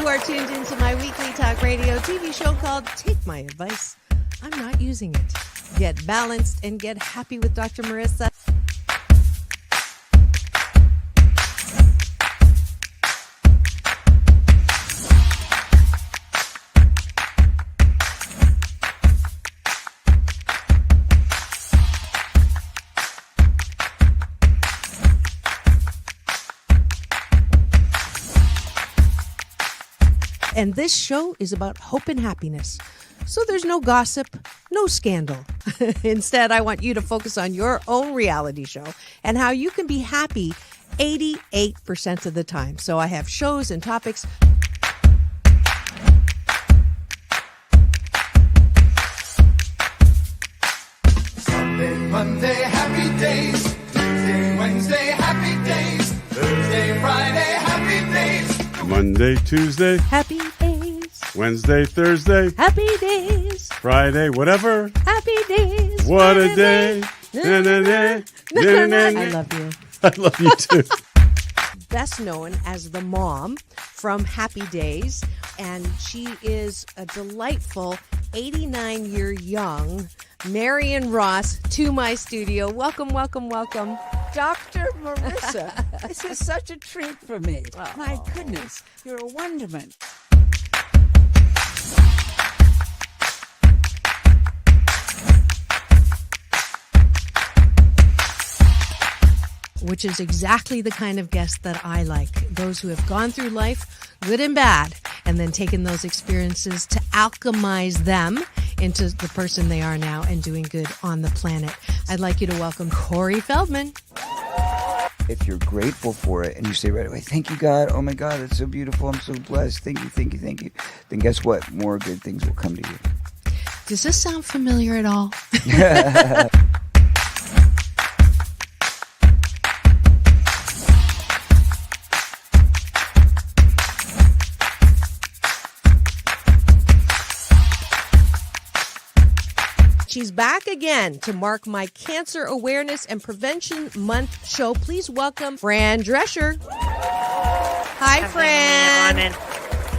You are tuned into my weekly talk radio TV show called Take My Advice. I'm not using it. Get balanced and get happy with Dr. Marissa. And this show is about hope and happiness. So there's no gossip, no scandal. Instead, I want you to focus on your own reality show and how you can be happy 88% of the time. So I have shows and topics. Sunday, Monday, happy days. Tuesday, Wednesday, happy days. Thursday, Friday, happy days. Monday, Tuesday, Happy days. Wednesday, Thursday, Happy days. Friday, whatever. Happy days. What a day. Na, na, na, na, na, na. I love you. I love you too. Best known as the mom from Happy Days, and she is a delightful 89-year young Marion Ross to my studio. Welcome, welcome, welcome. Dr. Marissa, this is such a treat for me. Oh. My goodness, you're a wonderment. Which is exactly the kind of guest that I like. Those who have gone through life, good and bad, and then taken those experiences to alchemize them into the person they are now and doing good on the planet. I'd like you to welcome Corey Feldman. If you're grateful for it and you say right away, thank you, God. Oh, my God, it's so beautiful. I'm so blessed. Thank you, thank you, thank you. Then guess what? More good things will come to you. Does this sound familiar at all? She's back again to mark my Cancer Awareness and Prevention Month show. Please welcome Fran Drescher. Hi, Fran. On and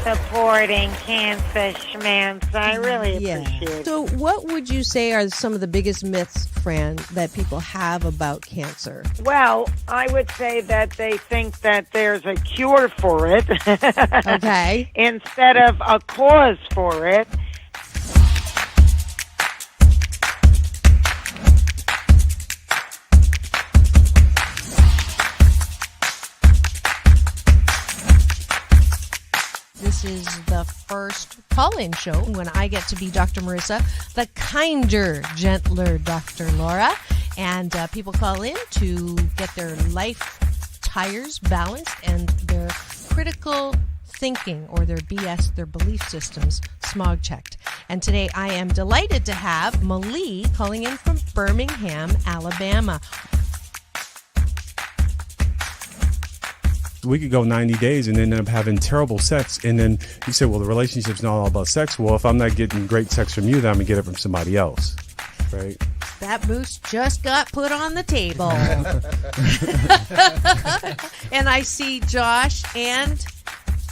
supporting cancer schmance. I really appreciate it. So what would you say are some of the biggest myths, Fran, that people have about cancer? Well, I would say that they think that there's a cure for it. Okay. Instead of a cause for it. This is the first call-in show when I get to be Dr. Marissa, the kinder, gentler Dr. Laura. And people call in to get their life tires balanced and their critical thinking or their BS, their belief systems, smog checked. And today I am delighted to have Malie calling in from Birmingham, Alabama. We could go 90 days and end up having terrible sex. And then you say, well, the relationship's not all about sex. Well, if I'm not getting great sex from you, then I'm going to get it from somebody else. Right? That moose just got put on the table. And I see Josh and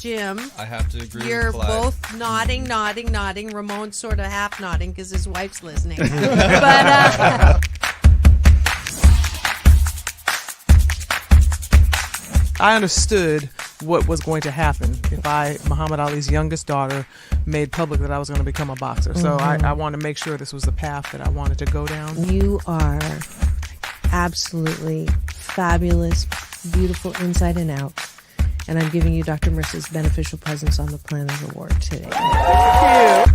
Jim. I have to agree You're with Clyde. both nodding. Ramon's sort of half nodding because his wife's listening. But I understood what was going to happen if Muhammad Ali's youngest daughter, made public that I was going to become a boxer. So I wanted to make sure this was the path that I wanted to go down. you are absolutely fabulous, beautiful inside and out. And I'm giving you Dr. Marissa's Beneficial Presence on the Planet Award today. Thank you.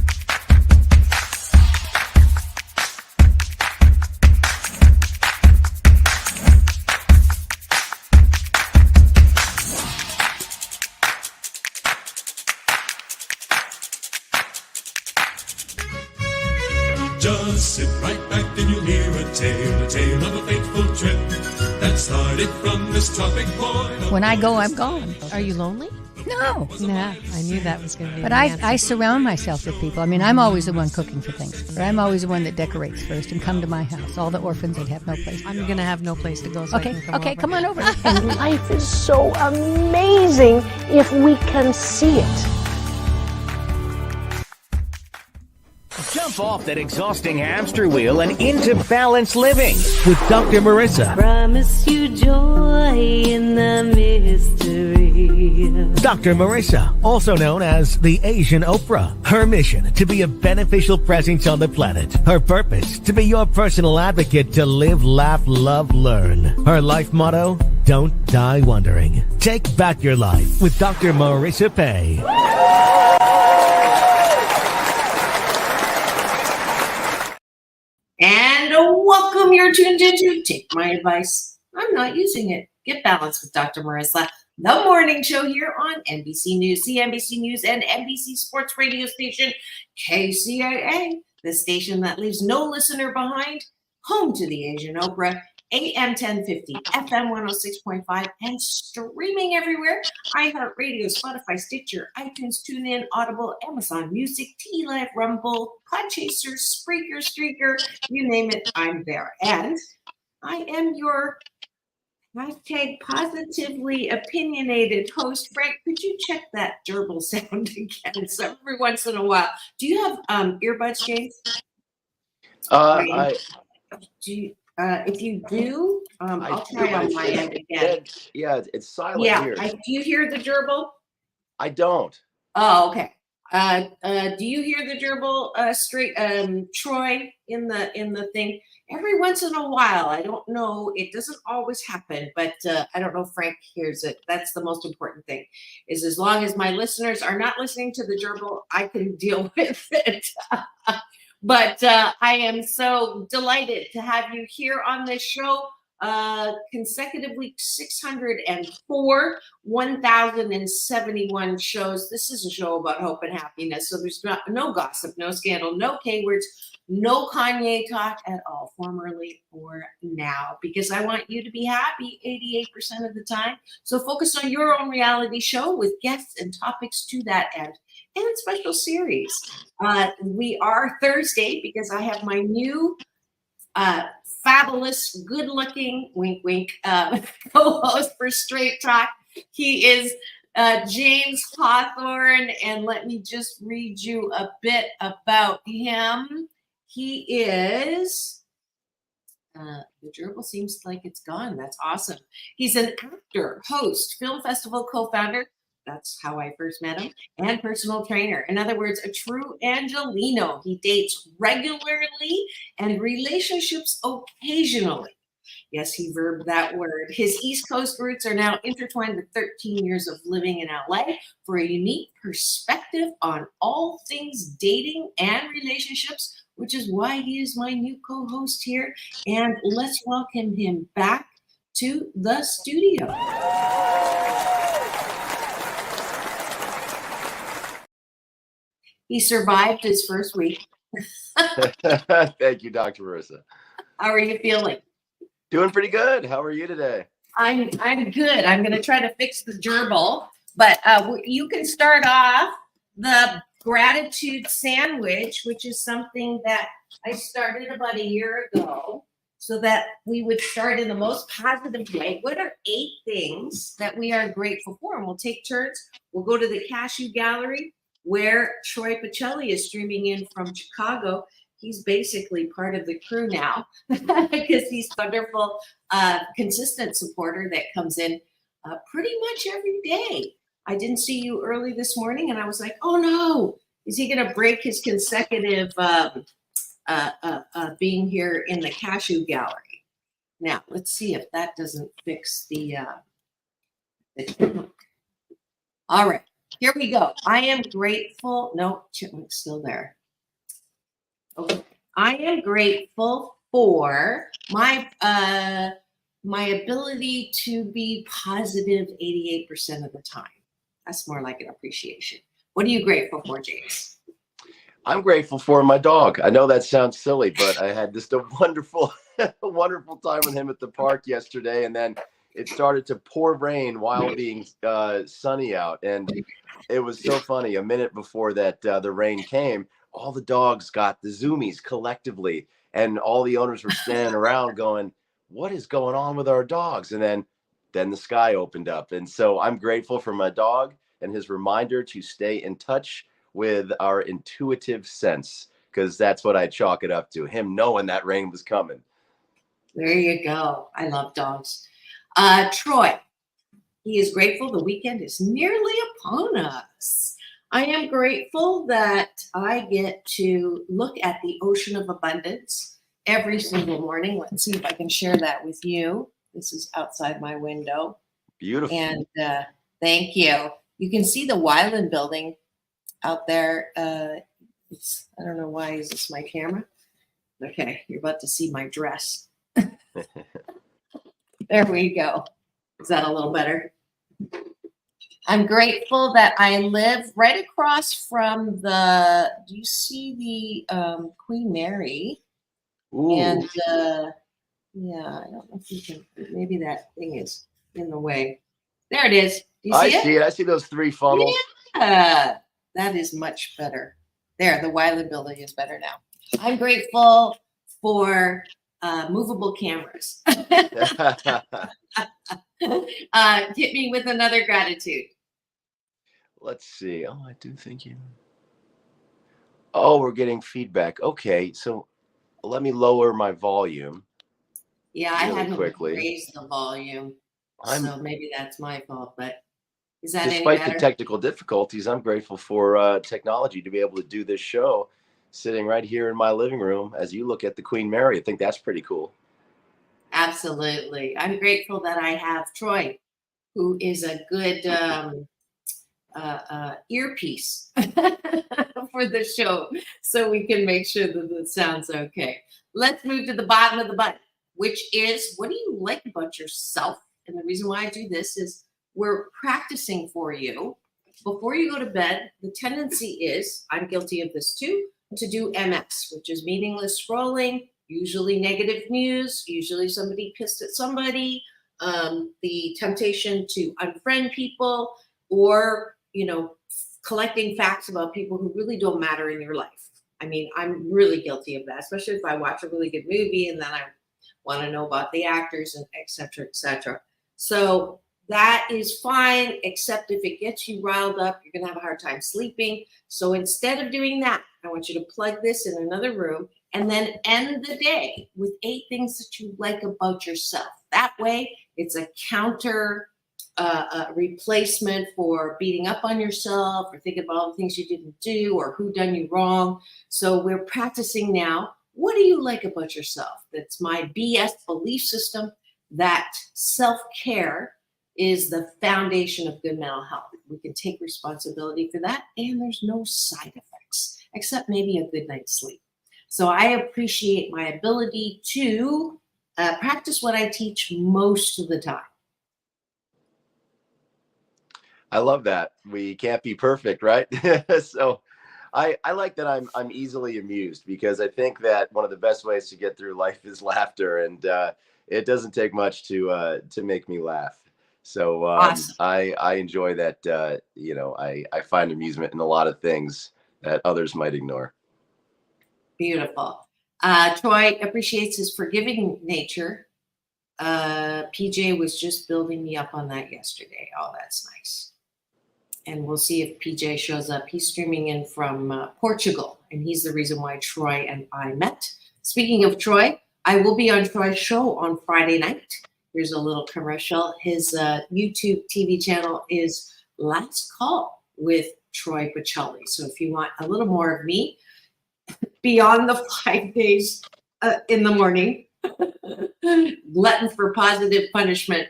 Just sit right back and you'll hear a tale of a fateful trip that started from this tropic point. When I go, I'm gone. Are you lonely? No. Nah, I knew that was going to be But the answer. I surround myself with people. I mean, I'm always the one cooking for things. Or I'm always the one that decorates first and come to my house. All the orphans that have no place. I'm going to have no place to go, so I can come over. Come on over. And life is so amazing if we can see it. off that exhausting hamster wheel and into balanced living with Dr. Marissa. Promise you joy in the mystery. Dr. Marissa, also known as the Asian Oprah. Her mission, to be a beneficial presence on the planet. Her purpose, to be your personal advocate to live, laugh, love, learn. Her life motto, don't die wondering. Take back your life with Dr. Marissa Pay. And welcome, you're tuned into Take My Advice. I'm not using it. Get Balanced with Dr. Marissa, the morning show here on NBC News, CNBC News, and NBC Sports radio station KCAA, the station that leaves no listener behind, home to the Asian Oprah, AM 1050, FM 106.5, and streaming everywhere. iHeartRadio, Spotify, Stitcher, iTunes, TuneIn, Audible, Amazon Music, T-Live, Rumble, Podchaser, Spreaker, Streaker, you name it, I'm there. And I am your hashtag positively opinionated host. Frank, could you check that gerbil sound again? So every once in a while. Do you have earbuds, James? If you do, I'll try on my end again. Yeah, it's silent here. Do you hear the gerbil? I don't. Oh, okay. Do you hear the gerbil straight Troy in the thing? Every once in a while, I don't know. It doesn't always happen, but I don't know if Frank hears it. That's the most important thing, is as long as my listeners are not listening to the gerbil, I can deal with it. But I am so delighted to have you here on this show. Consecutively 604, 1,071 shows. This is a show about hope and happiness. So there's no gossip, no scandal, no K words, no Kanye talk at all, formerly or now, because I want you to be happy 88% of the time. So focus on your own reality show with guests and topics to that end. And special series. We are Thursday because I have my new fabulous, good-looking, wink, wink, co-host for Straight Talk. He is James Hawthorn, and let me just read you a bit about him. He is, the gerbil seems like it's gone. That's awesome. He's an actor, host, film festival co-founder. That's how I first met him, and personal trainer. In other words, a true Angeleno. He dates regularly and relationships occasionally. Yes, he verbed that word. His East Coast roots are now intertwined with 13 years of living in LA for a unique perspective on all things dating and relationships, which is why he is my new co-host here. And let's welcome him back to the studio. He survived his first week. Thank you, Dr. Marissa. How are you feeling? Doing pretty good. How are you today? I'm good. I'm going to try to fix the gerbil, but you can start off the gratitude sandwich, which is something that I started about a year ago so that we would start in the most positive way. What are 8 things that we are grateful for? And we'll take turns. We'll go to the Cashew Gallery, where Troy Pacelli is streaming in from Chicago. He's basically part of the crew now because he's a wonderful, consistent supporter that comes in pretty much every day. I didn't see you early this morning, and I was like, oh no, is he going to break his consecutive being here in the Cashew Gallery? Now, let's see if that doesn't fix the all right. Here we go. I am grateful. No, chipmunk's still there. Okay. I am grateful for my ability to be positive 88% of the time. That's more like an appreciation. What are you grateful for, James? I'm grateful for my dog. I know that sounds silly, but I had just a wonderful, wonderful time with him at the park yesterday, and then it started to pour rain while being sunny out. And it was so funny. A minute before that, the rain came, all the dogs got the zoomies collectively. And all the owners were standing around going, what is going on with our dogs? And then the sky opened up. And so I'm grateful for my dog and his reminder to stay in touch with our intuitive sense, because that's what I chalk it up to, him knowing that rain was coming. There you go. I love dogs. Troy, he is grateful the weekend is nearly upon us. I am grateful that I get to look at the ocean of abundance every single morning. Let's see if I can share that with you. This is outside my window. Beautiful. And thank you. You can see the Wyland building out there. I don't know why is this my camera. Okay, you're about to see my dress. There we go. Is that a little better? I'm grateful that I live right across from do you see the Queen Mary? Ooh. And yeah, I don't know if you can, maybe that thing is in the way. There it is. Do you see it? I see it. I see those 3 funnels. Yeah, that is much better. There, the Wyland building is better now. I'm grateful for movable cameras. Hit me with another gratitude. Let's see. Oh, I do think you. Oh, we're getting feedback. Okay, so let me lower my volume. Yeah, I really hadn't quickly. raised the volume, so maybe that's my fault. But is that Despite any the better? technical difficulties, I'm grateful for technology to be able to do this show sitting right here in my living room as you look at the Queen Mary. I think that's pretty cool. Absolutely. I'm grateful that I have Troy, who is a good earpiece for the show, so we can make sure that it sounds okay. Let's move to the bottom of the button, which is, what do you like about yourself? And the reason why I do this is we're practicing for you. Before you go to bed, the tendency is, I'm guilty of this too, to do MS, which is meaningless scrolling, usually negative news, usually somebody pissed at somebody, the temptation to unfriend people, or, collecting facts about people who really don't matter in your life. I mean, I'm really guilty of that, especially if I watch a really good movie and then I want to know about the actors and et cetera, et cetera. So that is fine, except if it gets you riled up, you're going to have a hard time sleeping. So instead of doing that, I want you to plug this in another room and then end the day with 8 things that you like about yourself. That way, it's a counter replacement for beating up on yourself or thinking about all the things you didn't do or who done you wrong. So we're practicing now. What do you like about yourself? That's my BS belief system that self-care is the foundation of good mental health. We can take responsibility for that, and there's no side effects, except maybe a good night's sleep. So I appreciate my ability to practice what I teach most of the time. I love that. We can't be perfect, right? So I like that I'm easily amused, because I think that one of the best ways to get through life is laughter, and it doesn't take much to make me laugh. So Awesome. I enjoy that. I find amusement in a lot of things that others might ignore. Beautiful. Troy appreciates his forgiving nature. PJ was just building me up on that yesterday. Oh, that's nice. And we'll see if PJ shows up. He's streaming in from Portugal, and he's the reason why Troy and I met. Speaking of Troy, I will be on Troy's show on Friday night. Here's a little commercial. His YouTube TV channel is Last Call with Troy Pacelli. So if you want a little more of me beyond the 5 days in the morning, glutton for positive punishment,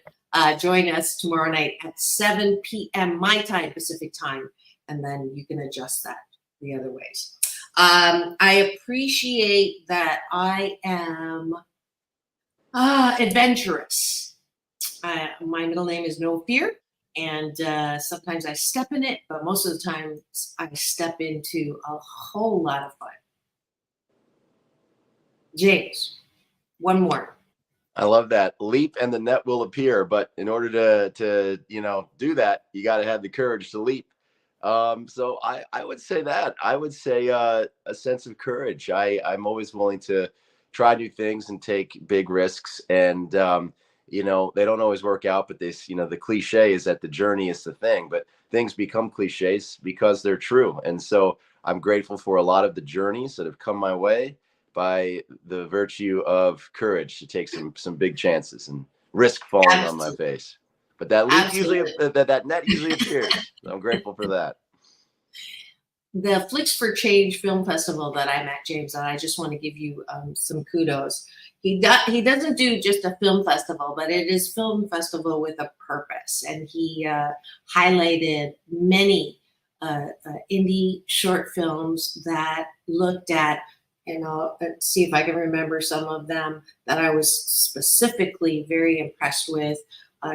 join us tomorrow night at 7 p.m. my time, Pacific time, and then you can adjust that the other ways. I appreciate that I am adventurous. My middle name is No Fear, and sometimes I step in it, but most of the time I step into a whole lot of fun. James, one more. I love that. Leap and the net will appear. But in order to do that, you got to have the courage to leap. So I would say that. I would say a sense of courage. I'm always willing to try new things and take big risks. And, they don't always work out. But the cliche is that the journey is the thing. But things become cliches because they're true. And so I'm grateful for a lot of the journeys that have come my way by the virtue of courage to take some big chances and risk falling on my face. But that leap usually, that net usually appears. So I'm grateful for that. The Flicks for Change Film Festival that I'm at, James, and I just want to give you some kudos. He doesn't do just a film festival, but it is film festival with a purpose. And he highlighted many indie short films that looked at, see if I can remember some of them that I was specifically very impressed with.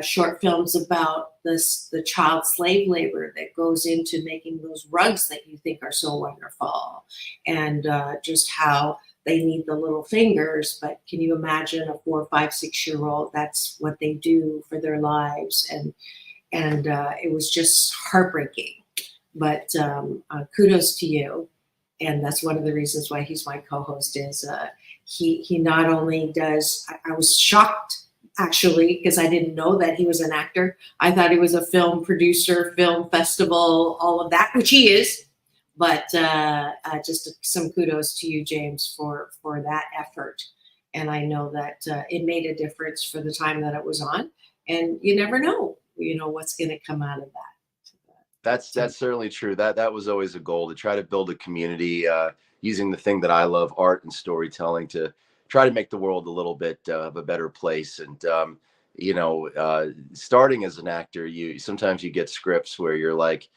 Short films about the child slave labor that goes into making those rugs that you think are so wonderful, and just how they need the little fingers. But can you imagine a 4, 5, 6-year-old? That's what they do for their lives, and it was just heartbreaking. But kudos to you, and that's one of the reasons why he's my co-host. Is he not only does I was shocked, actually, because I didn't know that he was an actor. I thought he was a film producer, film festival, all of that, which he is. But just some kudos to you, James, for that effort. And I know that it made a difference for the time that it was on. And you never know, what's going to come out of that. That's certainly true. That was always a goal, to try to build a community using the thing that I love, art and storytelling, to try to make the world a little bit of a better place. And, starting as an actor, sometimes you get scripts where you're like,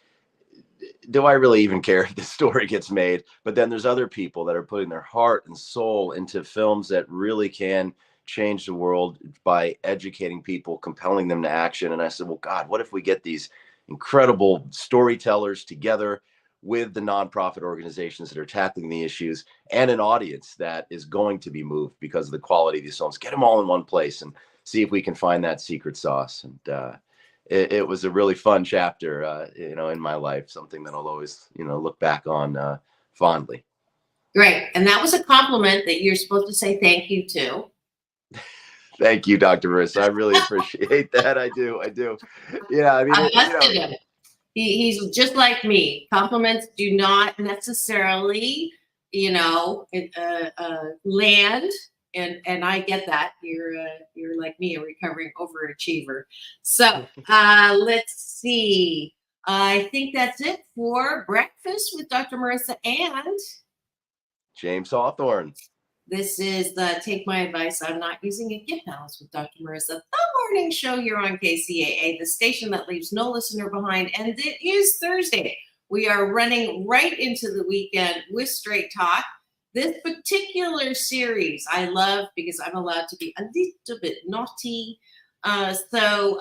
do I really even care if this story gets made? But then there's other people that are putting their heart and soul into films that really can change the world by educating people, compelling them to action. And I said, well, God, what if we get these incredible storytellers together with the nonprofit organizations that are tackling the issues and an audience that is going to be moved because of the quality of these films? Get them all in one place and see if we can find that secret sauce. And it was a really fun chapter, in my life, something that I'll always, look back on fondly. Great. And that was a compliment that you're supposed to say thank you to. Thank you, Dr. Marissa. I really appreciate that. I do. Yeah, I mean, him. He's just like me. Compliments do not necessarily, land. And I get that. You're like me, a recovering overachiever. So let's see. I think that's it for Breakfast with Dr. Marissa and James Hawthorn. This is the Take My Advice, I'm Not Using a Gift Balance with Dr. Marissa, the morning show here on KCAA, the station that leaves no listener behind. And it is Thursday. We are running right into the weekend with Straight Talk. This particular series I love because I'm allowed to be a little bit naughty. So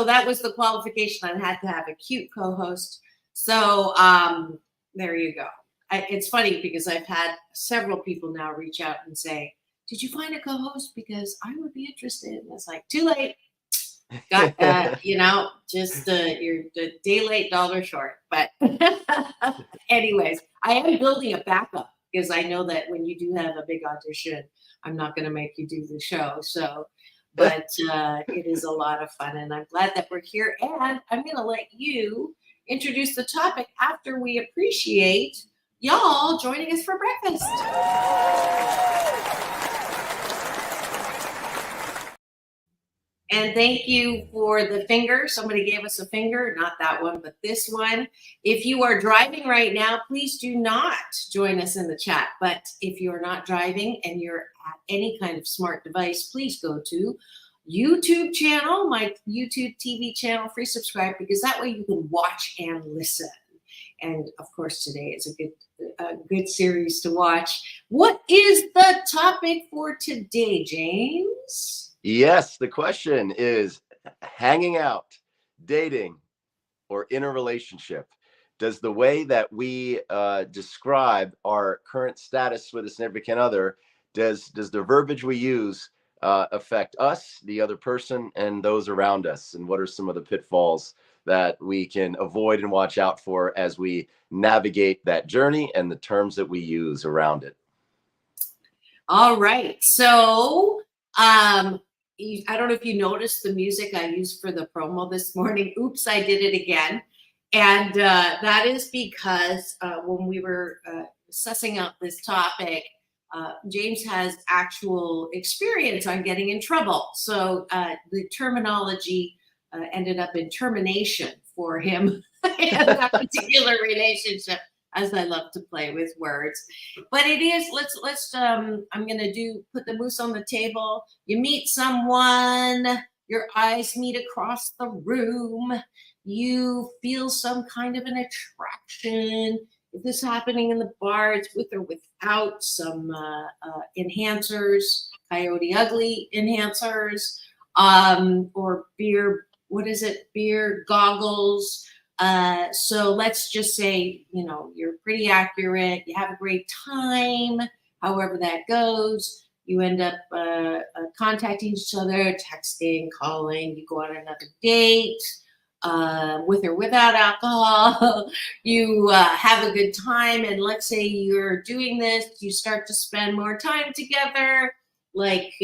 that was the qualification. I had to have a cute co-host. So there you go. It's funny because I've had several people now reach out and say, did you find a co-host? Because I would be interested. And it's like, too late. Got, you're a day late, dollar short. But anyways, I am building a backup because I know that when you do have a big audition, I'm not going to make you do the show. So, but it is a lot of fun. And I'm glad that we're here. And I'm going to let you introduce the topic after we appreciate y'all joining us for breakfast. And thank you for the finger. Somebody gave us a finger, not that one, but this one. If you are driving right now, please do not join us in the chat. But if you're not driving and you're at any kind of smart device, please go to YouTube channel, my YouTube TV channel, free subscribe, because that way you can watch and listen. And of course, today is a good series to watch. What is the topic for today, James? Yes, the question is hanging out, dating, or in a relationship. Does the way that we describe our current status with a significant other, does the verbiage we use affect us, the other person, and those around us? And what are some of the pitfalls that we can avoid and watch out for as we navigate that journey and the terms that we use around it? All right. So I don't know if you noticed the music I used for the promo this morning. Oops, I did it again. And that is because when we were sussing out this topic, James has actual experience on getting in trouble. So the terminology ended up in termination for him in that particular relationship, as I love to play with words. But it is, let's I'm going to put the moose on the table. You meet someone, your eyes meet across the room. You feel some kind of an attraction. If this is happening in the bar, it's with or without some enhancers, Coyote Ugly enhancers, or beer, what is it? Beer goggles. So let's just say, you're pretty accurate. You have a great time. However that goes, you end up contacting each other, texting, calling. You go on another date. With or without alcohol, you have a good time. And let's say you're doing this, you start to spend more time together, like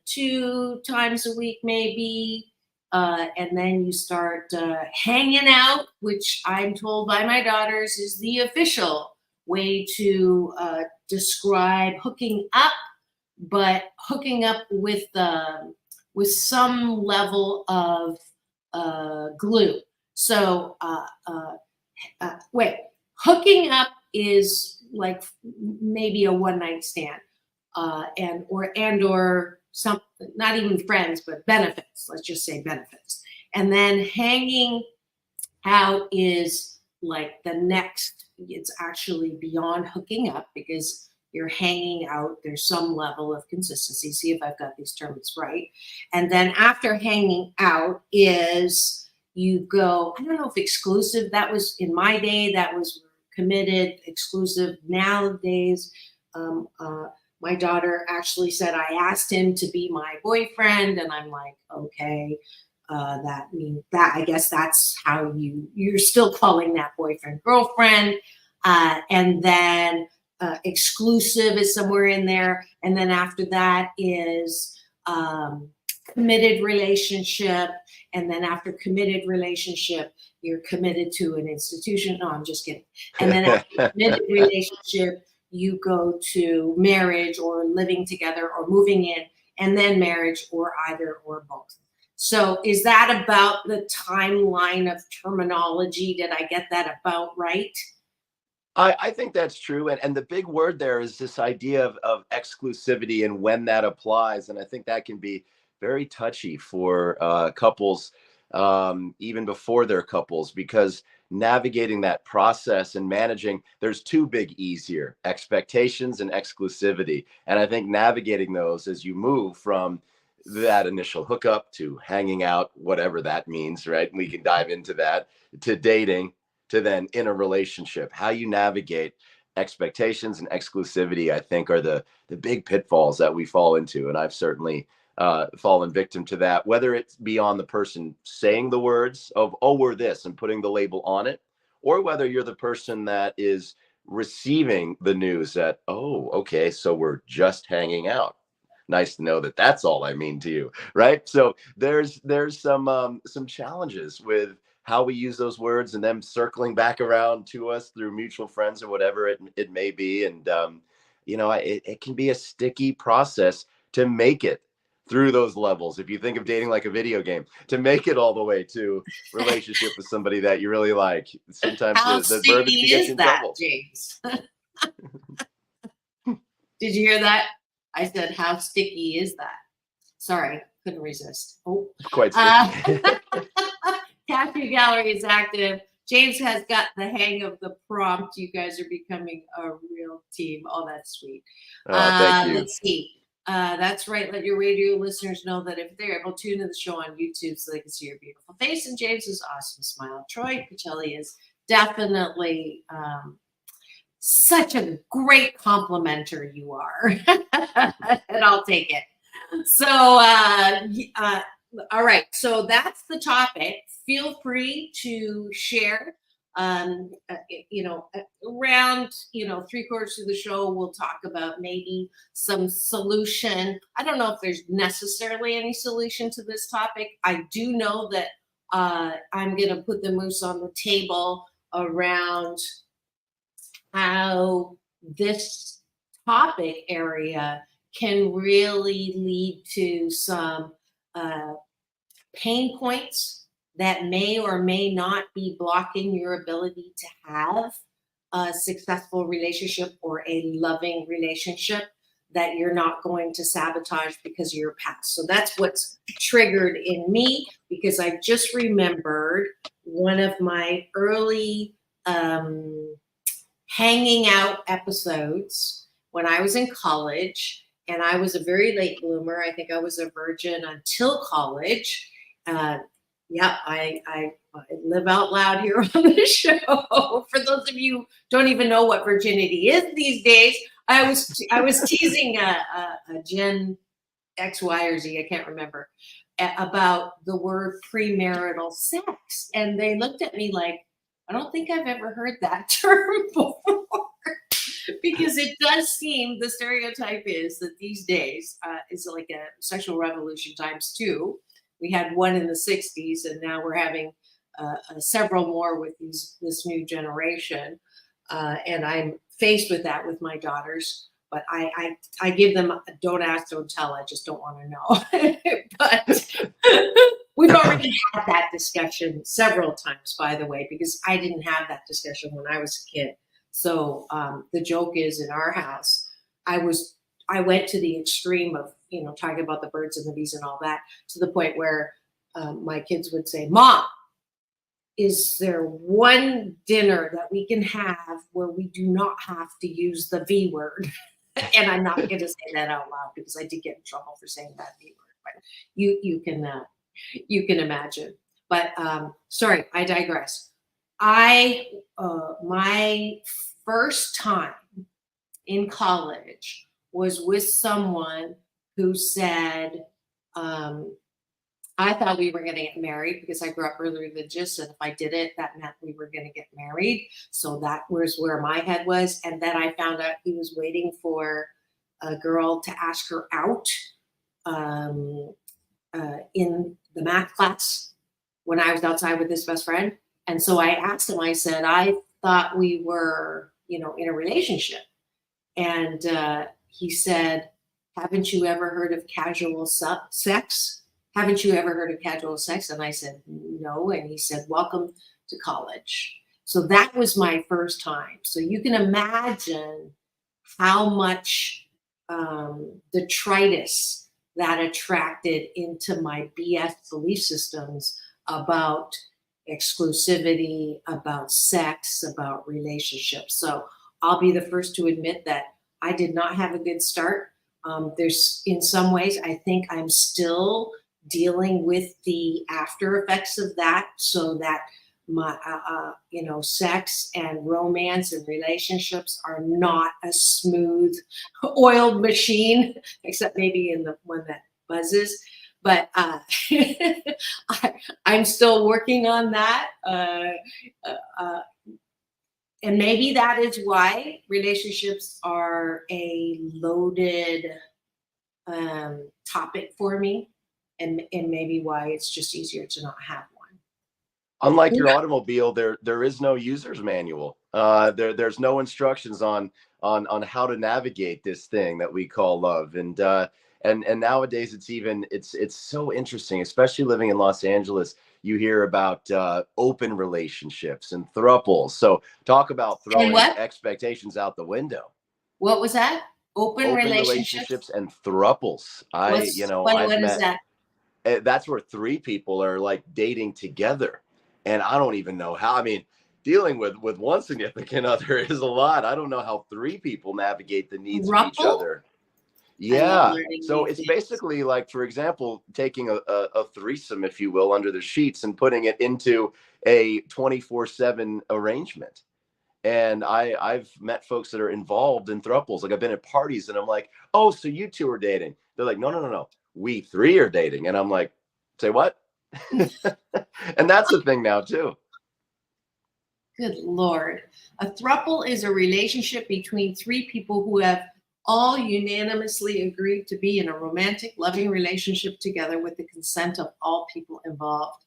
2 times a week, maybe. And then you start hanging out, which I'm told by my daughters is the official way to describe hooking up, but hooking up with some level of glue. So hooking up is like maybe a one-night stand, or some, not even friends, but benefits. Let's just say benefits. And then hanging out is like the next. It's actually beyond hooking up because you're hanging out. There's some level of consistency. See if I've got these terms right. And then after hanging out is you go, I don't know if exclusive, that was in my day, that was committed, exclusive. Nowadays, my daughter actually said, I asked him to be my boyfriend. And I'm like, okay, that means that, I guess that's how you're still calling that boyfriend, girlfriend. And then exclusive is somewhere in there. And then after that is committed relationship. And then after committed relationship, you're committed to an institution. No, I'm just kidding. And then after committed relationship, you go to marriage or living together or moving in, and then marriage or either or both. So is that about the timeline of terminology? Did I get that about right? I think that's true. And the big word there is this idea of exclusivity and when that applies. And I think that can be very touchy for couples, even before they're couples, because navigating that process and managing, there's 2 big E's here: expectations and exclusivity. And I think navigating those as you move from that initial hookup to hanging out, whatever that means, right? And we can dive into that, to dating, to then in a relationship. How you navigate expectations and exclusivity, I think, are the big pitfalls that we fall into. And I've certainly fallen victim to that, whether it's beyond the person saying the words of, oh, we're this, and putting the label on it, or whether you're the person that is receiving the news that, oh, okay, so we're just hanging out. Nice to know that that's all I mean to you, right? So there's some challenges with how we use those words and them circling back around to us through mutual friends or whatever it may be. And, it can be a sticky process to make it through those levels. If you think of dating like a video game, to make it all the way to relationship with somebody that you really like, sometimes the verbiage can get you in trouble. James? Did you hear that? I said, how sticky is that? Sorry, couldn't resist. Oh, quite sticky. Tattoo Gallery is active. James has got the hang of the prompt. You guys are becoming a real team. Oh, that's sweet. Thank you. Let's see. That's right. Let your radio listeners know that if they're able to tune to the show on YouTube so they can see your beautiful face and James's awesome smile. Troy Pacelli is definitely such a great complimenter you are. And I'll take it. So, all right. So that's the topic. Feel free to share. Around 3/4 of the show, we'll talk about maybe some solution. I don't know if there's necessarily any solution to this topic. I do know that I'm going to put the moose on the table around how this topic area can really lead to some pain points that may or may not be blocking your ability to have a successful relationship or a loving relationship that you're not going to sabotage because of your past. So that's what's triggered in me, because I just remembered one of my early hanging out episodes when I was in college, and I was a very late bloomer. I think I was a virgin until college. I live out loud here on the show. For those of you who don't even know what virginity is these days, I was teasing a Gen X, Y, or Z, I can't remember, about the word premarital sex. And they looked at me like, I don't think I've ever heard that term before. Because it does seem, the stereotype is that these days is like a sexual revolution times 2. We had one in the 60s, and now we're having several more with this new generation. And I'm faced with that with my daughters, but I give them don't ask, don't tell. I just don't want to know. But we've already had that discussion several times, by the way, because I didn't have that discussion when I was a kid. So the joke is, in our house, I went to the extreme of, talking about the birds and the bees and all that, to the point where my kids would say, Mom, is there one dinner that we can have where we do not have to use the V word? And I'm not going to say that out loud because I did get in trouble for saying that V word. But you can imagine. But sorry, I digress. My first time in college was with someone who said, I thought we were going to get married because I grew up really religious. And if I did it, that meant we were going to get married. So that was where my head was. And then I found out he was waiting for a girl to ask her out in the math class when I was outside with his best friend. And so I asked him, I said, I thought we were, in a relationship. And he said, haven't you ever heard of casual sex? Haven't you ever heard of casual sex? And I said, no. And he said, welcome to college. So that was my first time. So you can imagine how much detritus that attracted into my BS belief systems about exclusivity, about sex, about relationships. So I'll be the first to admit that I did not have a good start. There's, in some ways, I think I'm still dealing with the after effects of that, so that my, sex and romance and relationships are not a smooth, oiled machine, except maybe in the one that buzzes. But I'm still working on that. And maybe that is why relationships are a loaded topic for me, and maybe why it's just easier to not have one. Unlike your automobile, there is no user's manual. There's no instructions on how to navigate this thing that we call love. And nowadays it's so interesting, especially living in Los Angeles. You hear about open relationships and thruples. So talk about throwing expectations out the window. What was that? Open relationships and thruples. What is that? That's where 3 people are like dating together. And I don't even know how. I mean, dealing with one significant other is a lot. I don't know how 3 people navigate the needs of each other. Yeah. So it's basically like, for example, taking a threesome, if you will, under the sheets and putting it into a 24/7 arrangement. And I've met folks that are involved in thruples. Like, I've been at parties and I'm like, oh, so you 2 are dating. They're like, no. We 3 are dating. And I'm like, say what? And that's the thing now too. Good Lord. A throuple is a relationship between 3 people who have all unanimously agreed to be in a romantic, loving relationship together with the consent of all people involved.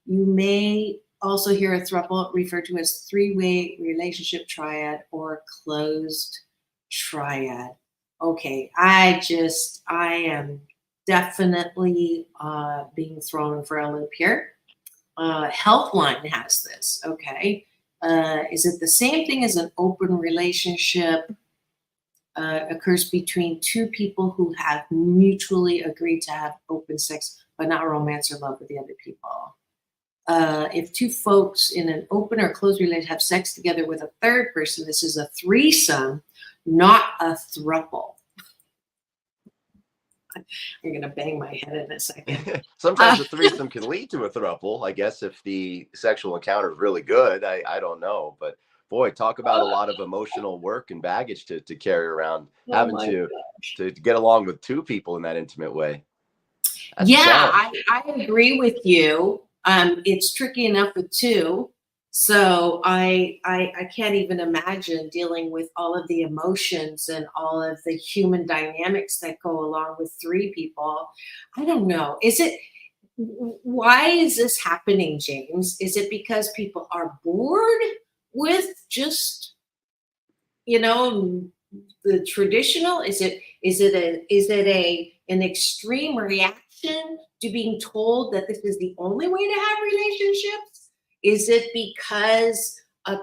You may also hear a throuple referred to as three-way relationship triad or closed triad. Okay, I am definitely being thrown for a loop here. Healthline has this, okay. Is it the same thing as an open relationship occurs between two people who have mutually agreed to have open sex, but not romance or love with the other people? If two folks in an open or closed relationship have sex together with a third person, this is a threesome, not a throuple. I'm going to bang my head in a second. Sometimes a threesome can lead to a throuple, I guess, if the sexual encounter is really good. I don't know. But boy, talk about a lot of emotional work and baggage to carry around, having to get along with two people in that intimate way. That's I agree with you. It's tricky enough with two. So I can't even imagine dealing with all of the emotions and all of the human dynamics that go along with three people. I don't know. Why is this happening, James? Is it because people are bored with just, the traditional? Is it an extreme reaction to being told that this is the only way to have relationships? Is it because of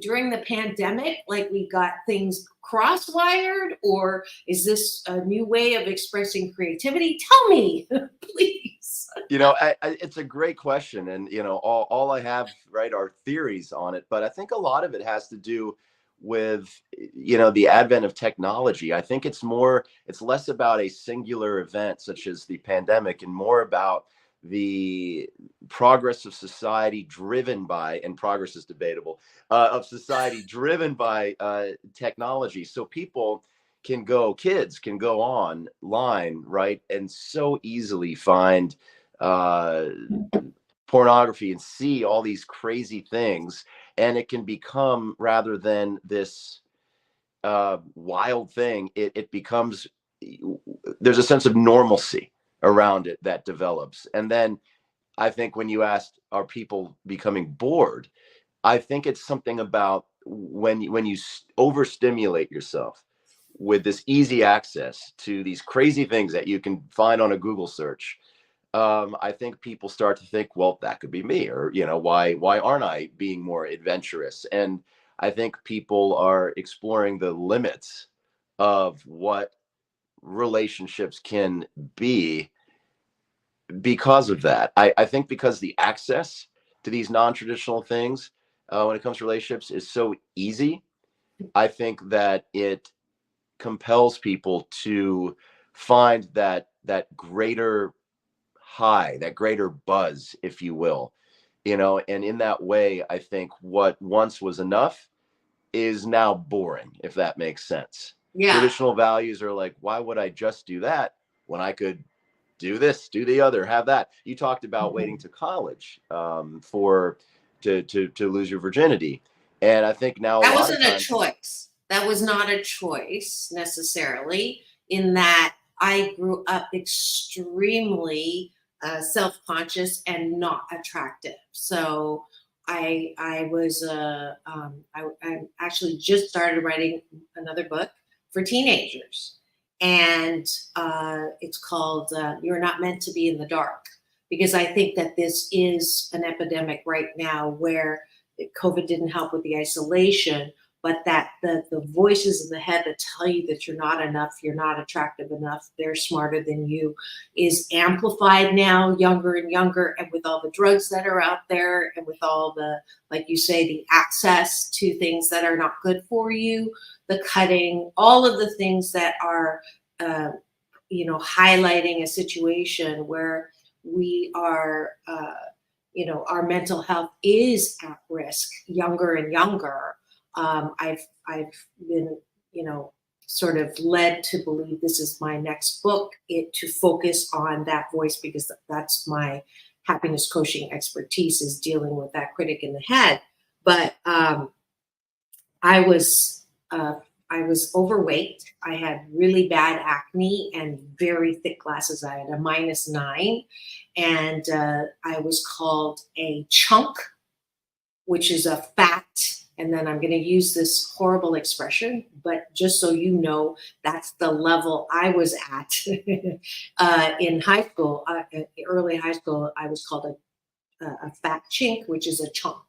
during the pandemic, like we got things cross-wired, or is this a new way of expressing creativity? Tell me, please. It's a great question, and all I have are theories on it, but I think a lot of it has to do with the advent of technology. I think it's less about a singular event such as the pandemic and more about the progress of society driven by, and progress is debatable, of society driven by technology. So kids can go online, right, and so easily find pornography and see all these crazy things, and it can become, rather than this wild thing, it becomes, there's a sense of normalcy around it that develops. And then I think when you asked, are people becoming bored? I think it's something about when you overstimulate yourself with this easy access to these crazy things that you can find on a Google search. I think people start to think, well, that could be me, or why aren't I being more adventurous? And I think people are exploring the limits of what relationships can be because of that. I think because the access to these non-traditional things when it comes to relationships is so easy, I think that it compels people to find that greater high, that greater buzz, if you will, and in that way, I think what once was enough is now boring, if that makes sense. Yeah. Traditional values are like, why would I just do that when I could do this, do the other, have that? You talked about waiting to college to lose your virginity, and I think now that wasn't a choice. That was not a choice necessarily, in that I grew up extremely self-conscious and not attractive. So I actually just started writing another book for teenagers, and it's called You're Not Meant to Be in the Dark, because I think that this is an epidemic right now where COVID didn't help with the isolation, but that the voices in the head that tell you that you're not enough, you're not attractive enough, they're smarter than you, is amplified now, younger and younger, and with all the drugs that are out there, and with all the, like you say, the access to things that are not good for you, the cutting, all of the things that are, highlighting a situation where we are, our mental health is at risk, younger and younger. I've been, sort of led to believe this is my next book, to focus on that voice, because that's my happiness coaching expertise, is dealing with that critic in the head. But I was I was overweight. I had really bad acne and very thick glasses. I had a -9, and I was called a chunk, which is a fat. And then I'm going to use this horrible expression, but just so you know, that's the level I was at in high school. Early high school, I was called a fat chink, which is a chunk.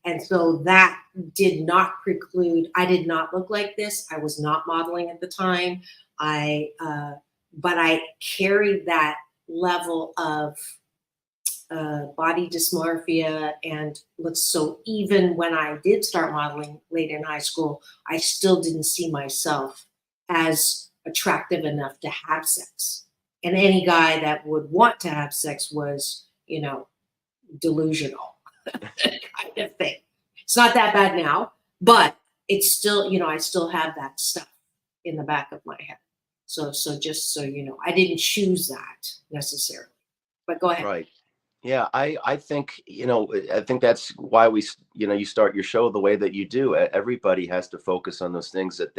And so that did not preclude, I did not look like this. I was not modeling at the time. But I carried that level of body dysmorphia and looks, so even when I did start modeling late in high school, I still didn't see myself as attractive enough to have sex. And any guy that would want to have sex was, delusional kind of thing. It's not that bad now, but it's still, I still have that stuff in the back of my head. So just so you know, I didn't choose that necessarily, but go ahead. Right. Yeah, I think, I think that's why you start your show the way that you do. Everybody has to focus on those things that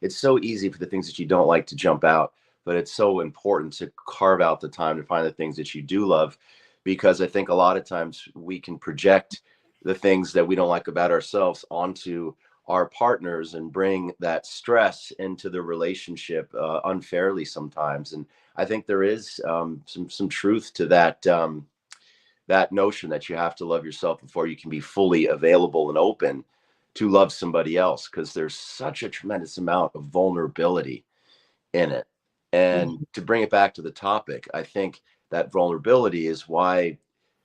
it's so easy for the things that you don't like to jump out, but it's so important to carve out the time to find the things that you do love, because I think a lot of times we can project the things that we don't like about ourselves onto our partners and bring that stress into the relationship unfairly sometimes. And I think there is some truth to that. That notion that you have to love yourself before you can be fully available and open to love somebody else, because there's such a tremendous amount of vulnerability in it. And to bring it back to the topic, I think that vulnerability is why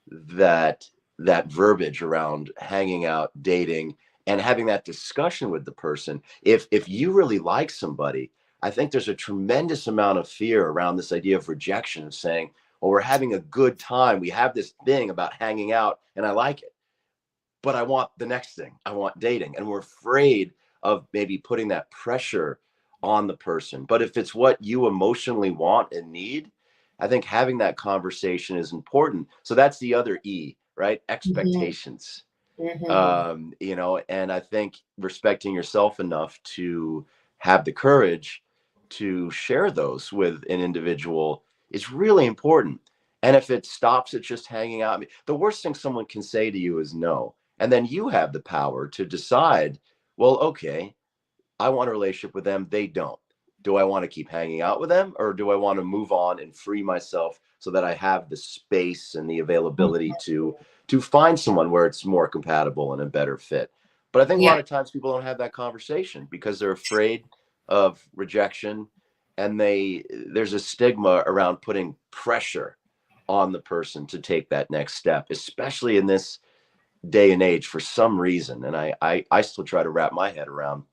that verbiage around hanging out, dating, and having that discussion with the person. If you really like somebody, I think there's a tremendous amount of fear around this idea of rejection, of saying, well, we're having a good time. We have this thing about hanging out and I like it, but I want the next thing. I want dating. And we're afraid of maybe putting that pressure on the person. But if it's what you emotionally want and need, I think having that conversation is important. So that's the other E, right? Expectations. And I think respecting yourself enough to have the courage to share those with an individual is really important. And if it stops at just hanging out, the worst thing someone can say to you is no. And then you have the power to decide, well, okay, I want a relationship with them. They don't. Do I want to keep hanging out with them, or do I want to move on and free myself so that I have the space and the availability to find someone where it's more compatible and a better fit? But I think a lot of times people don't have that conversation because they're afraid of rejection. And there's a stigma around putting pressure on the person to take that next step, especially in this day and age for some reason. And I still try to wrap my head around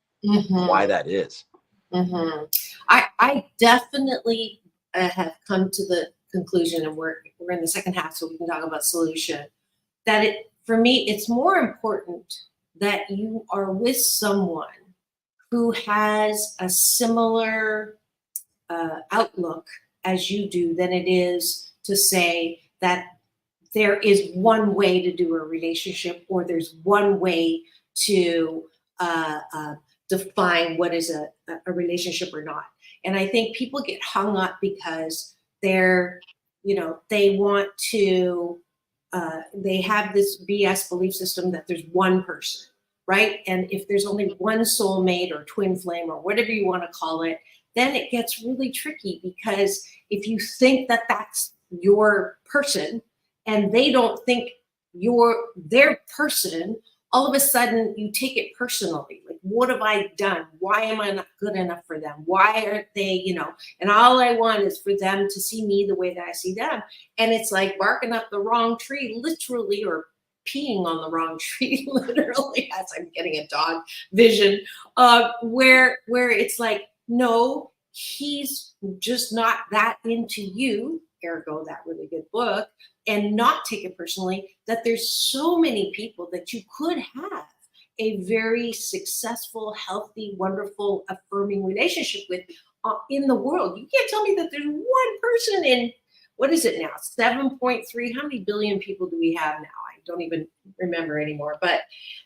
why that is. I definitely have come to the conclusion, and we're in the second half, so we can talk about solution, that for me, it's more important that you are with someone who has a similar outlook as you do than it is to say that there is one way to do a relationship, or there's one way to define what is a relationship or not. And I think people get hung up because they want to, they have this BS belief system that there's one person, right? And if there's only one soulmate or twin flame or whatever you want to call it, then it gets really tricky, because if you think that that's your person and they don't think you're their person, all of a sudden you take it personally. Like, what have I done? Why am I not good enough for them? Why aren't they, and all I want is for them to see me the way that I see them. And it's like barking up the wrong tree, literally, or peeing on the wrong tree, literally, as I'm getting a dog vision, where it's like, no, he's just not that into you, ergo that really good book, and not take it personally, that there's so many people that you could have a very successful, healthy, wonderful, affirming relationship with in the world. You can't tell me that there's one person in, what is it now, 7.3, how many billion people do we have now? I don't even remember anymore, but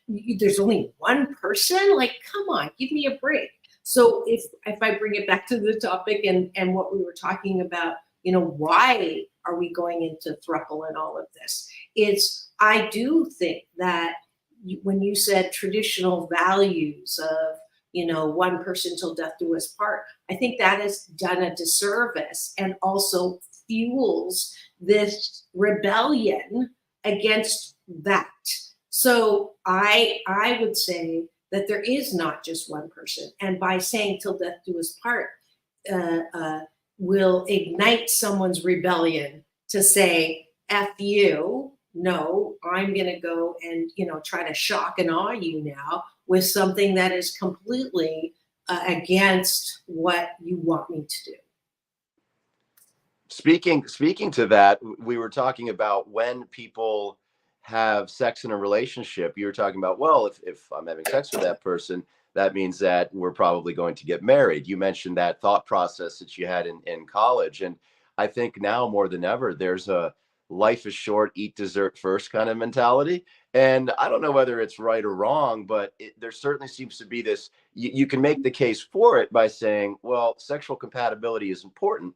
there's only one person? Like, come on, give me a break. So if I bring it back to the topic and what we were talking about, why are we going into throuple and all of this? I do think that when you said traditional values of, one person till death do us part, I think that has done a disservice and also fuels this rebellion against that. So I would say that there is not just one person, and by saying till death do us part will ignite someone's rebellion to say, F you, no, I'm going to go and, try to shock and awe you now with something that is completely against what you want me to do. Speaking to that, we were talking about when people have sex in a relationship. You were talking about, well, if I'm having sex with that person, that means that we're probably going to get married. You mentioned that thought process that you had in college. And I think now more than ever, there's a life is short, eat dessert first kind of mentality. And I don't know whether it's right or wrong, but there certainly seems to be this, you can make the case for it by saying, well, sexual compatibility is important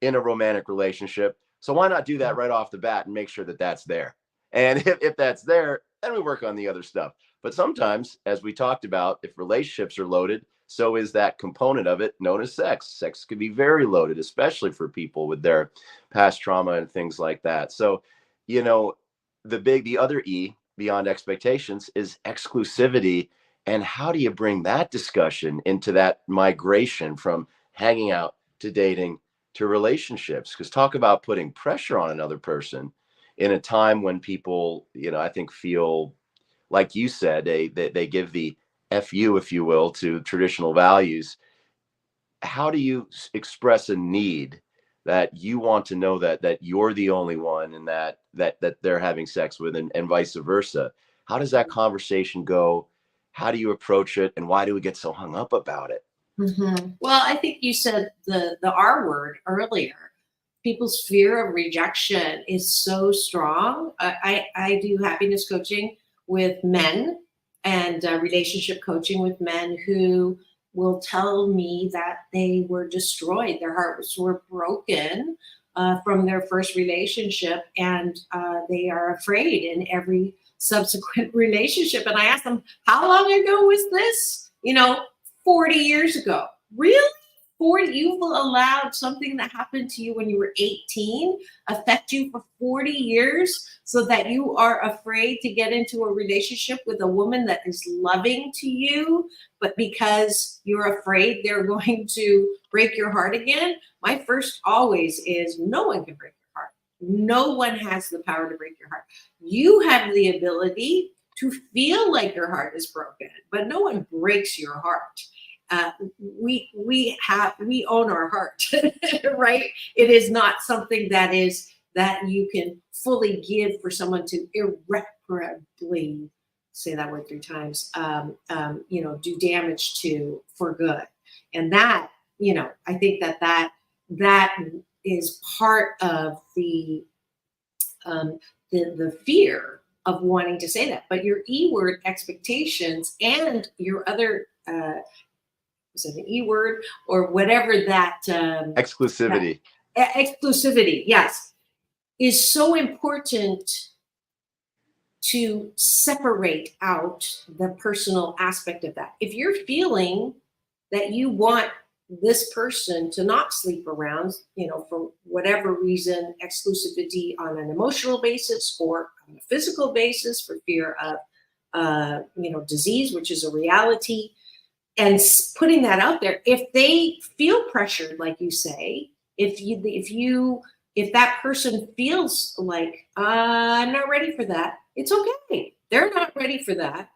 in a romantic relationship. So why not do that right off the bat and make sure that that's there? And if that's there, then we work on the other stuff. But sometimes, as we talked about, if relationships are loaded, so is that component of it known as sex. Sex can be very loaded, especially for people with their past trauma and things like that. So, the other E beyond expectations is exclusivity. And how do you bring that discussion into that migration from hanging out to dating to relationships? Because talk about putting pressure on another person in a time when people, I think feel, like you said, they give the FU, if you will, to traditional values. How do you express a need that you want to know that you're the only one and that they're having sex with, and vice versa? How does that conversation go? How do you approach it? And why do we get so hung up about it? Mm-hmm. Well, I think you said the R word earlier. People's fear of rejection is so strong. I do happiness coaching with men and relationship coaching with men who will tell me that they were destroyed. Their hearts were broken from their first relationship, and they are afraid in every subsequent relationship. And I asked them, how long ago was this? 40 years ago. Really? 40? You've allowed something that happened to you when you were 18 affect you for 40 years so that you are afraid to get into a relationship with a woman that is loving to you, but because you're afraid they're going to break your heart again? My first always is no one can break your heart. No one has the power to break your heart. You have the ability to feel like your heart is broken, but no one breaks your heart. We own our heart, right? It is not something that you can fully give for someone to irreparably, say that word 3 times, do damage to for good. And that, I think that is part of the fear of wanting to say that. But your E word, expectations, and your other is it an E word or whatever that exclusivity. Exclusivity, yes, is so important to separate out the personal aspect of that. If you're feeling that you want this person to not sleep around, for whatever reason, exclusivity on an emotional basis or on a physical basis for fear of, disease, which is a reality, and putting that out there. If they feel pressured, like you say, if that person feels like, I'm not ready for that, it's okay. They're not ready for that.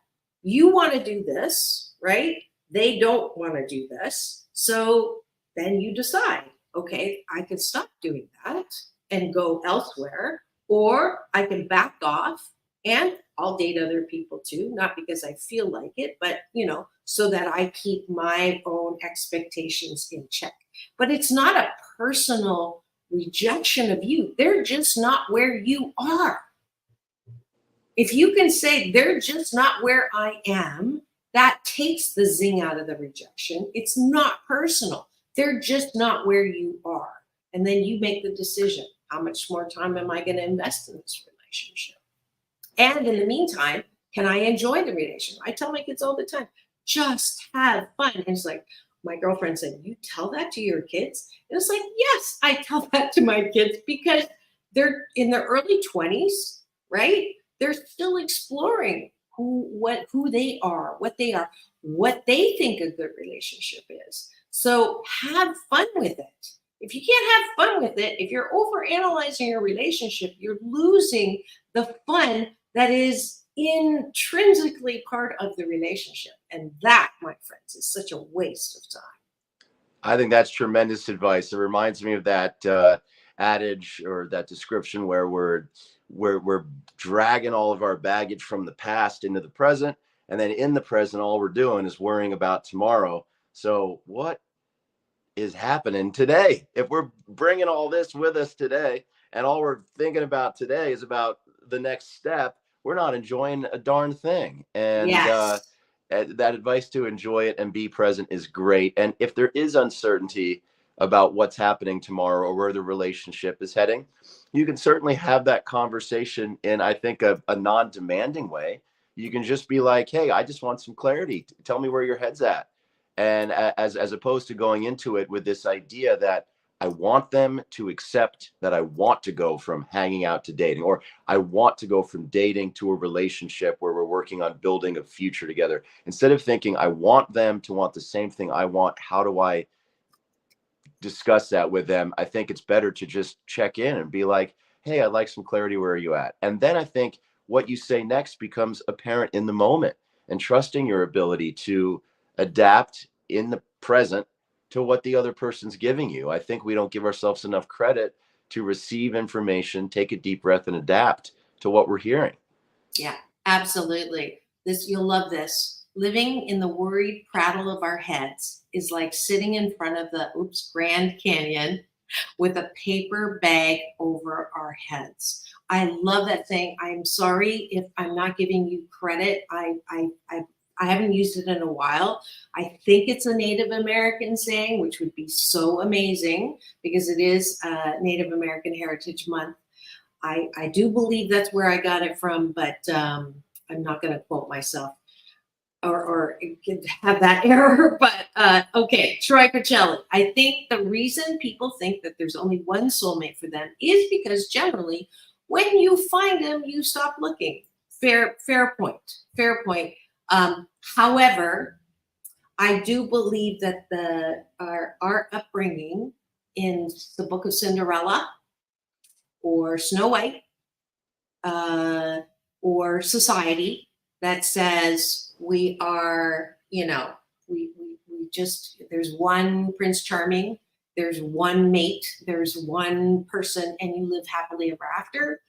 You want to do this, right? They don't want to do this. So then you decide, okay, I can stop doing that and go elsewhere, or I can back off and I'll date other people too, not because I feel like it, but, so that I keep my own expectations in check. But it's not a personal rejection of you. They're just not where you are. If you can say they're just not where I am, that takes the zing out of the rejection. It's not personal. They're just not where you are. And then you make the decision. How much more time am I going to invest in this relationship? And in the meantime, can I enjoy the relationship? I tell my kids all the time, just have fun. And it's like, my girlfriend said, you tell that to your kids? And it's like, yes, I tell that to my kids because they're in their early 20s, right? They're still exploring who they are, what they think a good relationship is. So have fun with it. If you can't have fun with it, if you're overanalyzing your relationship, you're losing the fun that is intrinsically part of the relationship. And that, my friends, is such a waste of time. I think that's tremendous advice. It reminds me of that adage or that description where we're dragging all of our baggage from the past into the present. And then in the present, all we're doing is worrying about tomorrow. So what is happening today? If we're bringing all this with us today and all we're thinking about today is about the next step, we're not enjoying a darn thing. And yes. That advice to enjoy it and be present is great. And if there is uncertainty about what's happening tomorrow or where the relationship is heading, you can certainly have that conversation in, I think, a non-demanding way. You can just be like, hey, I just want some clarity. Tell me where your head's at. And as opposed to going into it with this idea that I want them to accept that I want to go from hanging out to dating, or I want to go from dating to a relationship where we're working on building a future together. Instead of thinking, I want them to want the same thing I want, how do I discuss that with them? I think it's better to just check in and be like, hey, I'd like some clarity. Where are you at? And then I think what you say next becomes apparent in the moment, and trusting your ability to adapt in the present to what the other person's giving you. I think we don't give ourselves enough credit to receive information, take a deep breath, and adapt to what we're hearing. Yeah, absolutely. You'll love this. Living in the worried prattle of our heads is like sitting in front of the Grand Canyon with a paper bag over our heads. I love that saying. I'm sorry if I'm not giving you credit. I haven't used it in a while. I think it's a Native American saying, which would be so amazing because it is Native American Heritage Month. I do believe that's where I got it from, but I'm not going to quote myself or have that error. But okay, Troy Pacelli. I think the reason people think that there's only one soulmate for them is because generally when you find them, you stop looking. Fair point. However, I do believe that our upbringing in the Book of Cinderella or Snow White or society that says we are, we just, there's one Prince Charming, there's one mate, there's one person, and you live happily ever after,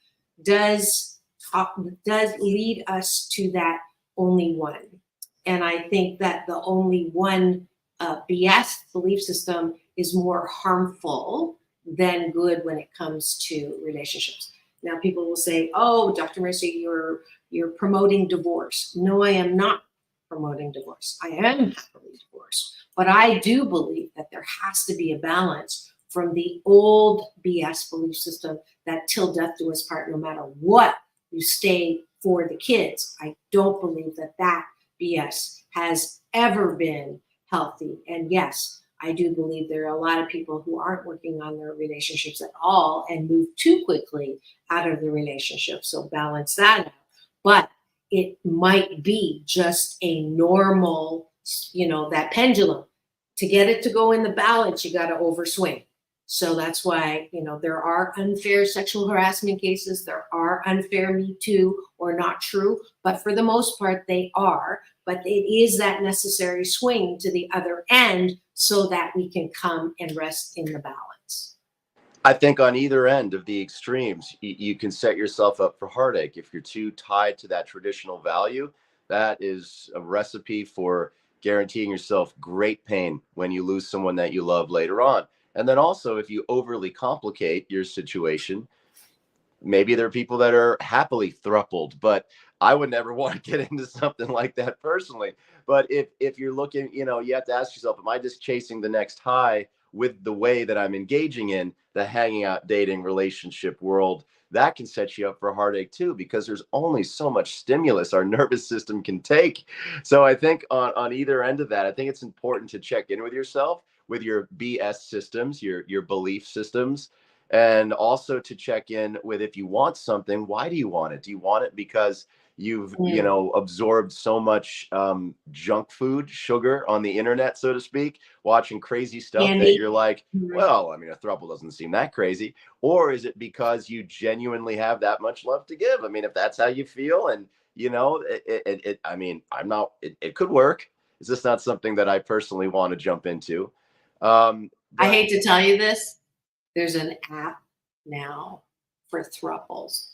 does lead us to that only one. And I think that the only one BS belief system is more harmful than good when it comes to relationships. Now people will say, oh, Dr. Marissa, you're promoting divorce. No, I am not promoting divorce. I am happily divorced. But I do believe that there has to be a balance from the old BS belief system that till death do us part, no matter what, you stay for the kids. I don't believe that BS has ever been healthy. And yes, I do believe there are a lot of people who aren't working on their relationships at all and move too quickly out of the relationship. So balance that out. But it might be just a normal, that pendulum. To get it to go in the balance, you got to overswing. So that's why, there are unfair sexual harassment cases. There are unfair Me Too or not true. But for the most part, they are. But it is that necessary swing to the other end so that we can come and rest in the balance. I think on either end of the extremes, you can set yourself up for heartache. If you're too tied to that traditional value, that is a recipe for guaranteeing yourself great pain when you lose someone that you love later on. And then also, if you overly complicate your situation, maybe there are people that are happily thrupled, but I would never want to get into something like that personally. But if you're looking, you have to ask yourself, am I just chasing the next high with the way that I'm engaging in the hanging out, dating, relationship world? That can set you up for a heartache too, because there's only so much stimulus our nervous system can take. So I think on either end of that, I think it's important to check in with yourself, with your BS systems, your belief systems, and also to check in with, if you want something, why do you want it? Do you want it because you've absorbed so much junk food, sugar on the internet, so to speak, watching crazy stuff that you're like, well, I mean, a throuple doesn't seem that crazy? Or is it because you genuinely have that much love to give? I mean, if that's how you feel, and it could work. It's just not something that I personally want to jump into. I hate to tell you this, there's an app now for thruples.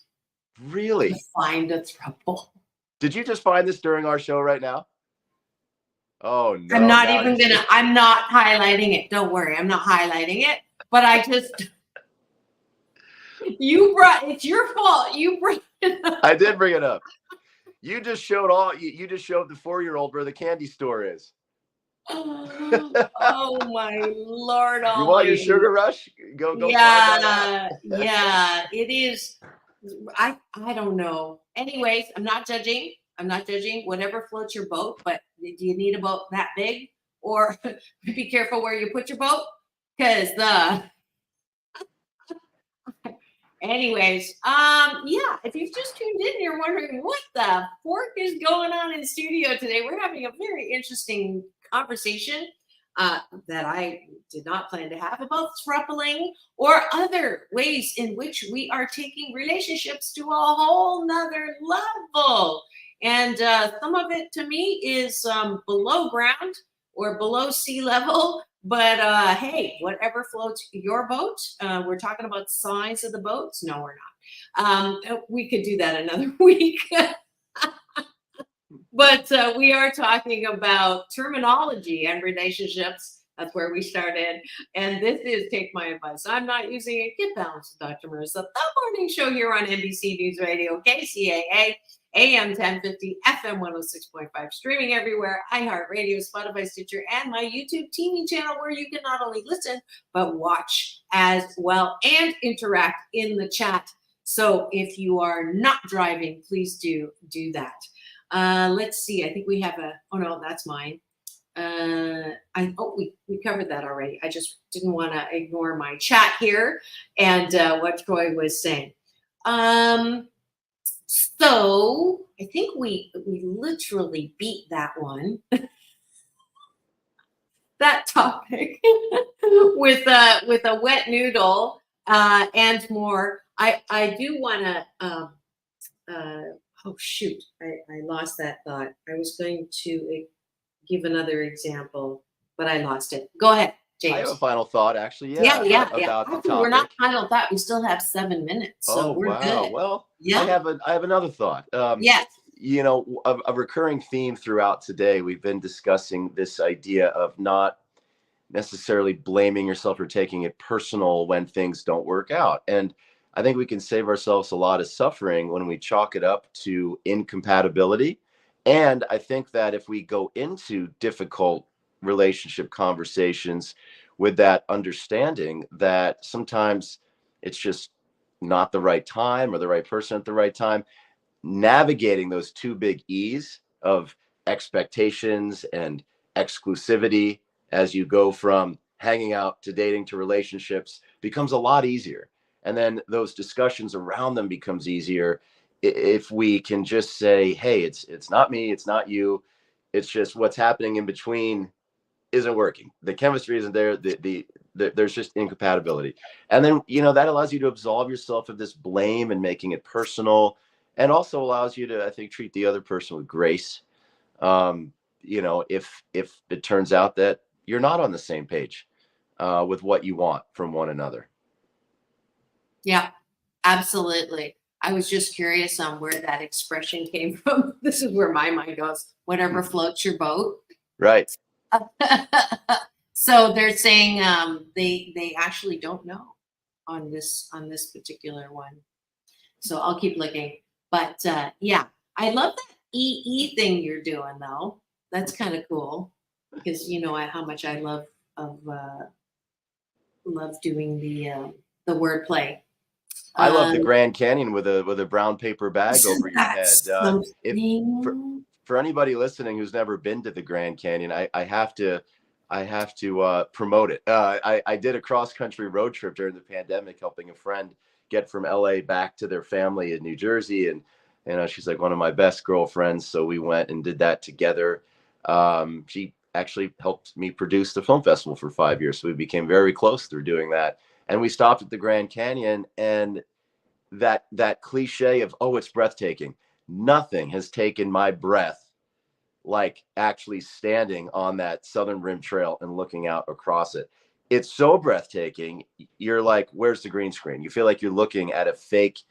Really? To find a throuple. Did you just find this during our show right now? Oh no! I'm not highlighting it. Don't worry, I'm not highlighting it. But I just, it's your fault. You brought it up. I did bring it up. You just showed the 4-year-old where the candy store is. Oh my Lord! You want your sugar rush? Go. Yeah, it is. I don't know. Anyways, I'm not judging. Whatever floats your boat. But do you need a boat that big? Or be careful where you put your boat, because Anyways, if you've just tuned in, you're wondering what the fork is going on in studio today. We're having a very interesting conversation that I did not plan to have about throupling or other ways in which we are taking relationships to a whole nother level. And some of it to me is below ground or below sea level. But hey, whatever floats your boat. We're talking about the size of the boats. No, we're not. We could do that another week. But we are talking about terminology and relationships. That's where we started. And this is Take My Advice. I'm not using it. Get Balanced with Dr. Marissa, the morning show here on NBC News Radio, KCAA, AM 1050, FM 106.5, streaming everywhere, iHeartRadio, Spotify, Stitcher, and my YouTube TV channel, where you can not only listen, but watch as well and interact in the chat. So if you are not driving, please do that. Let's see. I think we have oh no, that's mine. We covered that already. I just didn't want to ignore my chat here and what Troy was saying. So I think we literally beat that one, that topic with a wet noodle and more. I do want to. Oh shoot! I lost that thought. I was going to give another example, but I lost it. Go ahead, James. I have a final thought, actually. Yeah. About the topic. We're not final thought. We still have 7 minutes, so we're good. Well, yeah. I have another thought. Yes. A recurring theme throughout today, we've been discussing this idea of not necessarily blaming yourself or taking it personal when things don't work out. And I think we can save ourselves a lot of suffering when we chalk it up to incompatibility. And I think that if we go into difficult relationship conversations with that understanding that sometimes it's just not the right time or the right person at the right time, navigating those two big E's of expectations and exclusivity as you go from hanging out to dating to relationships becomes a lot easier. And then those discussions around them becomes easier if we can just say, hey, it's not me, it's not you, it's just what's happening in between isn't working. The chemistry isn't there. There's just incompatibility. And then, that allows you to absolve yourself of this blame and making it personal, and also allows you to, I think, treat the other person with grace. If it turns out that you're not on the same page with what you want from one another. Yeah, absolutely. I was just curious on where that expression came from. This is where my mind goes. Whatever floats your boat. Right. So they're saying they actually don't know on this particular one. So I'll keep looking. But I I love that EE thing you're doing though. That's kind of cool because you know how much I love doing the wordplay. I love the Grand Canyon with a brown paper bag over your head. For anybody listening who's never been to the Grand Canyon, I have to promote it. I did a cross country road trip during the pandemic, helping a friend get from LA back to their family in New Jersey, and she's like one of my best girlfriends. So we went and did that together. She actually helped me produce the film festival for 5 years, so we became very close through doing that. And we stopped at the Grand Canyon, and that cliche of, oh, it's breathtaking. Nothing has taken my breath like actually standing on that Southern Rim Trail and looking out across it. It's so breathtaking. You're like, where's the green screen? You feel like you're looking at a fake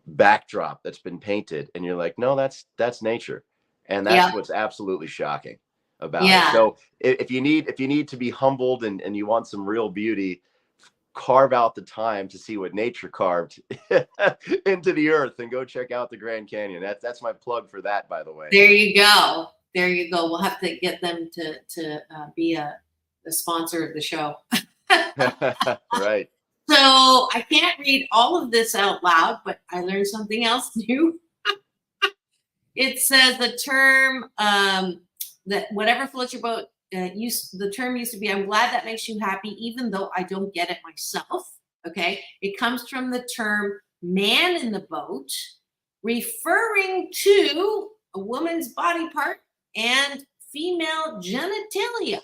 backdrop that's been painted, and you're like, no, that's nature. And that's what's absolutely shocking about it. So if you need to be humbled and you want some real beauty, carve out the time to see what nature carved into the earth and go check out the Grand Canyon. That's my plug for that, by the way. There you go. We'll have to get them to be a sponsor of the show. Right. So I can't read all of this out loud, but I learned something else new. It says the term that whatever floats your boat. The term used to be, I'm glad that makes you happy, even though I don't get it myself. Okay. It comes from the term man in the boat, referring to a woman's body part and female genitalia.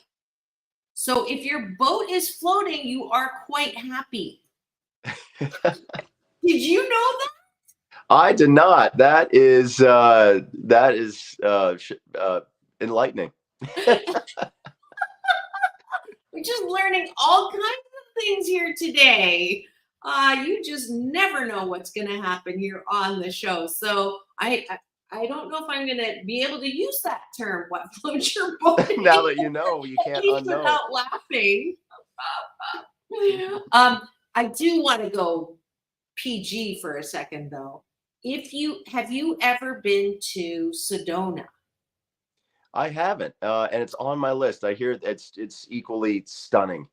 So if your boat is floating, you are quite happy. Did you know that? I did not. That is enlightening. We're just learning all kinds of things here today. You just never know what's going to happen here on the show. So I don't know if I'm going to be able to use that term, what floats your boat. Now that you know, you can't unknow. Without laughing. I do want to go PG for a second, though. Have you ever been to Sedona? I haven't, and it's on my list. I hear it's equally stunning.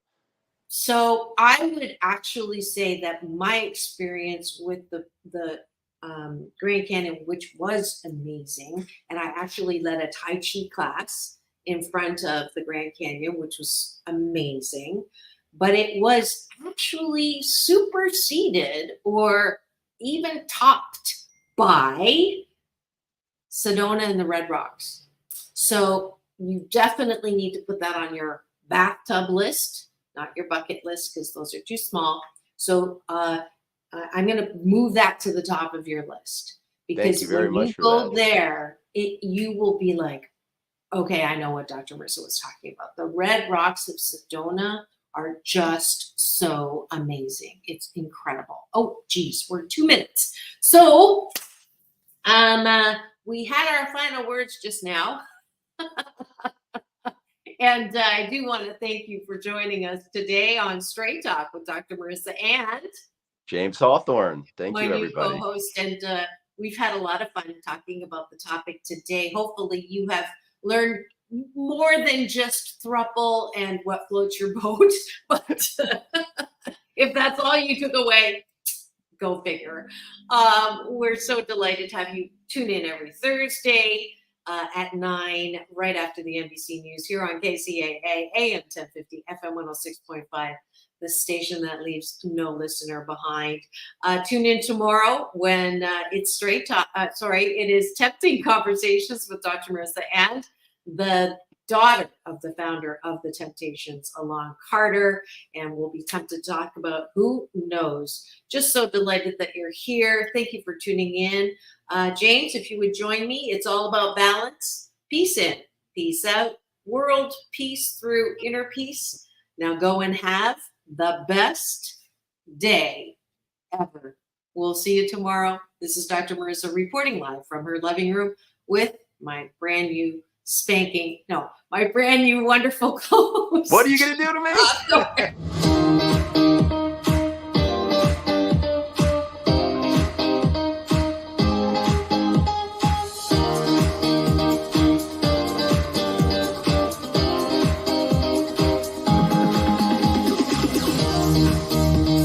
So I would actually say that my experience with the Grand Canyon, which was amazing, and I actually led a Tai Chi class in front of the Grand Canyon, which was amazing, but it was actually superseded or even topped by Sedona and the Red Rocks. So you definitely need to put that on your bathtub list, not your bucket list, because those are too small. So I'm going to move that to the top of your list, because when you go there, you will be like, okay, I know what Dr. Marissa was talking about. The Red Rocks of Sedona are just so amazing. It's incredible. Oh, geez, we're 2 minutes. So we had our final words just now. And I do want to thank you for joining us today on Straight Talk with Dr. Marissa and James Hawthorn. Thank you, my everybody. new co-host. And we've had a lot of fun talking about the topic today. Hopefully you have learned more than just throuple and what floats your boat. But if that's all you took away, go figure. We're so delighted to have you tune in every Thursday at 9, right after the NBC News here on KCAA, AM 1050, FM 106.5, the station that leaves no listener behind. Tune in tomorrow when it's Straight Talk. It is Tempting Conversations with Dr. Marissa and the daughter of the founder of the Temptations, Alon Carter, and we'll be tempted to talk about who knows. Just so delighted that you're here. Thank you for tuning in. James, if you would join me, it's all about balance. Peace in, peace out. World peace through inner peace. Now go and have the best day ever. We'll see you tomorrow. This is Dr. Marissa reporting live from her living room with my brand new my brand new wonderful co-host. What are you going to do to me?